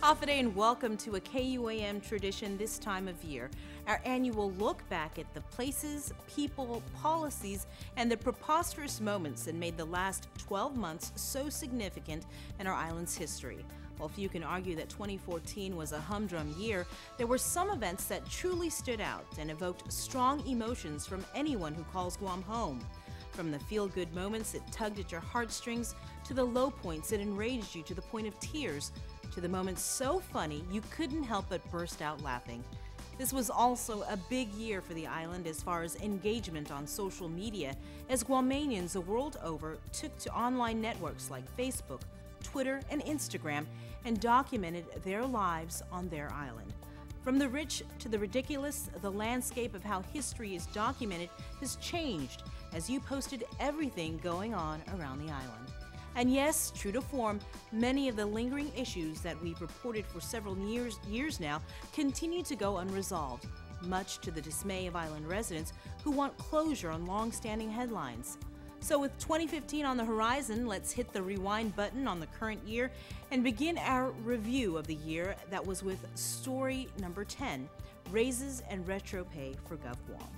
Hafa and welcome to a KUAM tradition this time of year, our annual look back at the places, people, policies, and the preposterous moments that made the last 12 months so significant in our island's history. While few can argue that 2014 was a humdrum year, there were some events that truly stood out and evoked strong emotions from anyone who calls Guam home. From the feel-good moments that tugged at your heartstrings, to the low points that enraged you to the point of tears, to the moments so funny you couldn't help but burst out laughing. This was also a big year for the island as far as engagement on social media, as Guamanians the world over took to online networks like Facebook, Twitter, and Instagram and documented their lives on their island. From the rich to the ridiculous, the landscape of how history is documented has changed as you posted everything going on around the island. And yes, true to form, many of the lingering issues that we've reported for several years now continue to go unresolved, much to the dismay of island residents who want closure on long-standing headlines. So with 2015 on the horizon, let's hit the rewind button on the current year and begin our review of the year that was with story number 10, Raises and Retropay for GovGuam.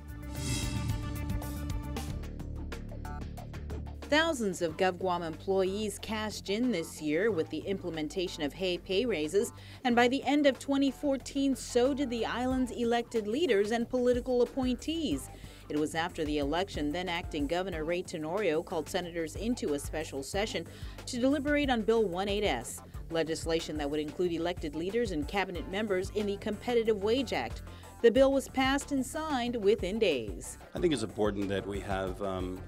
Thousands of GovGuam employees cashed in this year with the implementation of pay raises, and by the end of 2014, so did the island's elected leaders and political appointees. It was after the election, then acting Governor Ray Tenorio called senators into a special session to deliberate on Bill 18S, legislation that would include elected leaders and cabinet members in the Competitive Wage Act. The bill was passed and signed within days. I think it's important that we have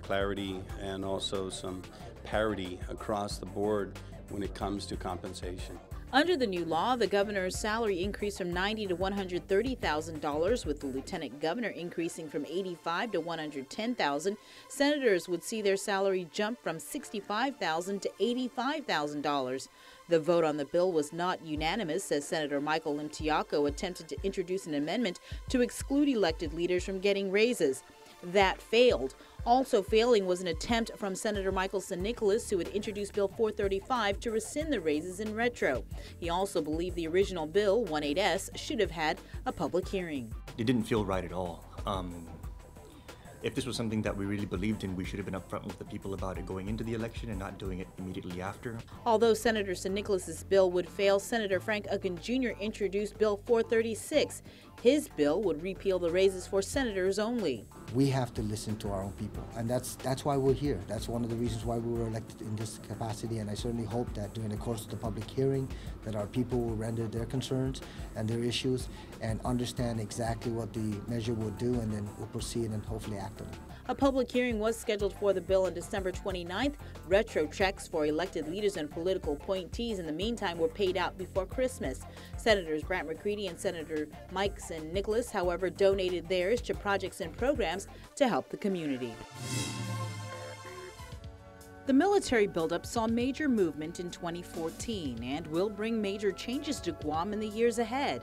clarity and also some parity across the board when it comes to compensation. Under the new law, the governor's salary increased from $90,000 to $130,000, with the lieutenant governor increasing from $85,000 to $110,000. Senators would see their salary jump from $65,000 to $85,000. The vote on the bill was not unanimous, as Senator Michael Limtiaco attempted to introduce an amendment to exclude elected leaders from getting raises. That failed. Also failing was an attempt from Senator Michael San Nicolas, who had introduced Bill 435 to rescind the raises in retro. He also believed the original bill, 18S, should have had a public hearing. It didn't feel right at all. If this was something that we really believed in, we should have been upfront with the people about it going into the election and not doing it immediately after. Although Senator San Nicolas's bill would fail, Senator Frank Ucken Jr. introduced Bill 436. His bill would repeal the raises for senators only. We have to listen to our own people, and that's why we're here. That's one of the reasons why we were elected in this capacity, and I certainly hope that during the course of the public hearing that our people will render their concerns and their issues and understand exactly what the measure will do, and then we'll proceed and hopefully act on it. A public hearing was scheduled for the bill on December 29th. Retro checks for elected leaders and political appointees in the meantime were paid out before Christmas. Senators Brant McCready and Senator Mike San Nicolas, however, donated theirs to projects and programs to help the community. The military buildup saw major movement in 2014 and will bring major changes to Guam in the years ahead.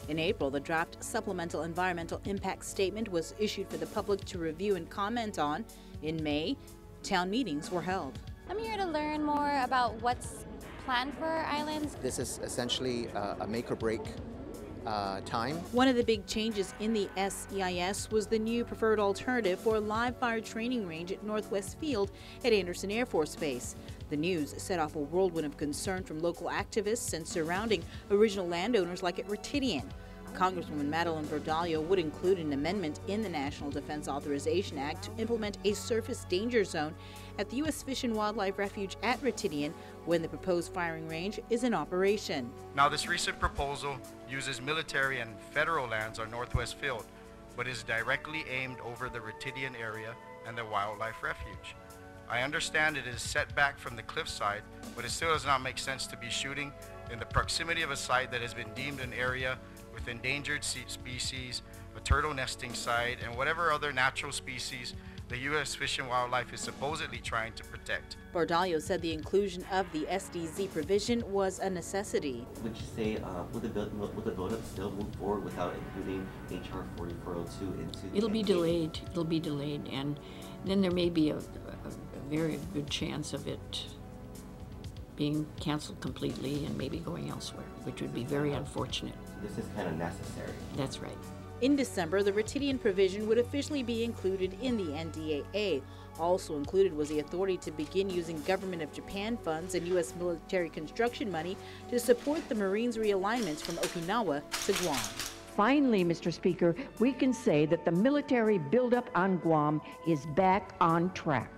In April, the draft Supplemental Environmental Impact Statement was issued for the public to review and comment on. In May, town meetings were held. I'm here to learn more about what's planned for our islands. This is essentially a make or break time. One of the big changes in the SEIS was the new preferred alternative for a live fire training range at Northwest Field at Anderson Air Force Base. The news set off a whirlwind of concern from local activists and surrounding original landowners like at Retropay. Congresswoman Madeline Verdallo would include an amendment in the National Defense Authorization Act to implement a surface danger zone at the U.S. Fish and Wildlife Refuge at Retropay when the proposed firing range is in operation. Now, this recent proposal uses military and federal lands on Northwest Field, but is directly aimed over the Retropay area and the wildlife refuge. I understand it is set back from the cliffside, but it still does not make sense to be shooting in the proximity of a site that has been deemed an area with endangered species, a turtle nesting site, and whatever other natural species the U.S. Fish and Wildlife is supposedly trying to protect. Verdallo said the inclusion of the SDZ provision was a necessity. Would you say, will the buildup still move forward without including H.R. 4402 into the It'll be delayed. It'll be delayed, and then there may be a very good chance of it being canceled completely and maybe going elsewhere, which would be very unfortunate. This is kind of necessary. That's right. In December, the Retidian provision would officially be included in the NDAA. Also included was the authority to begin using Government of Japan funds and U.S. military construction money to support the Marines' realignments from Okinawa to Guam. Finally, Mr. Speaker, we can say that the military buildup on Guam is back on track.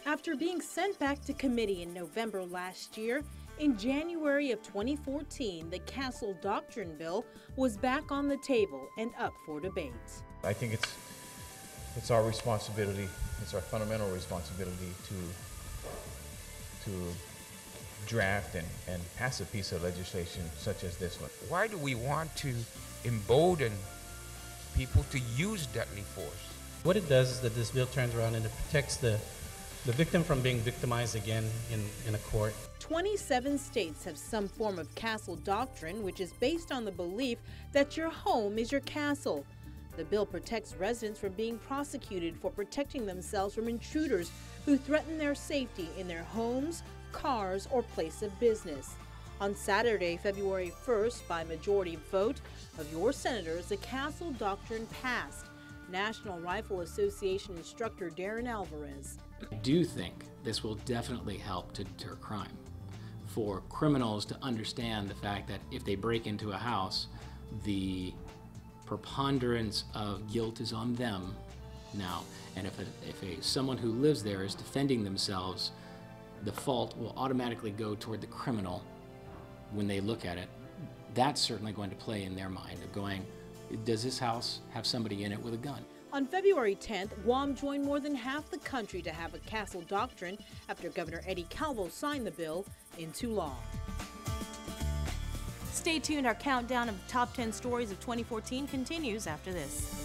After being sent back to committee in November last year, in January of 2014, the Castle Doctrine Bill was back on the table and up for debate. I think it's our responsibility, it's our fundamental responsibility to draft and pass a piece of legislation such as this one. Why do we want to embolden people to use deadly force? What it does is that this bill turns around and it protects the victim from being victimized again in a court. 27 states have some form of castle doctrine, which is based on the belief that your home is your castle. The bill protects residents from being prosecuted for protecting themselves from intruders who threaten their safety in their homes, cars, or place of business. On Saturday, February 1st, by majority vote of your senators, the Castle Doctrine passed. National Rifle Association instructor Darren Alvarez. I do think this will definitely help to deter crime. For criminals to understand the fact that if they break into a house, the preponderance of guilt is on them now, and if someone who lives there is defending themselves, the fault will automatically go toward the criminal when they look at it. That's certainly going to play in their mind of going, does this house have somebody in it with a gun? On February 10th, Guam joined more than half the country to have a castle doctrine after Governor Eddie Calvo signed the bill into law. Stay tuned. Our countdown of top 10 stories of 2014 continues after this.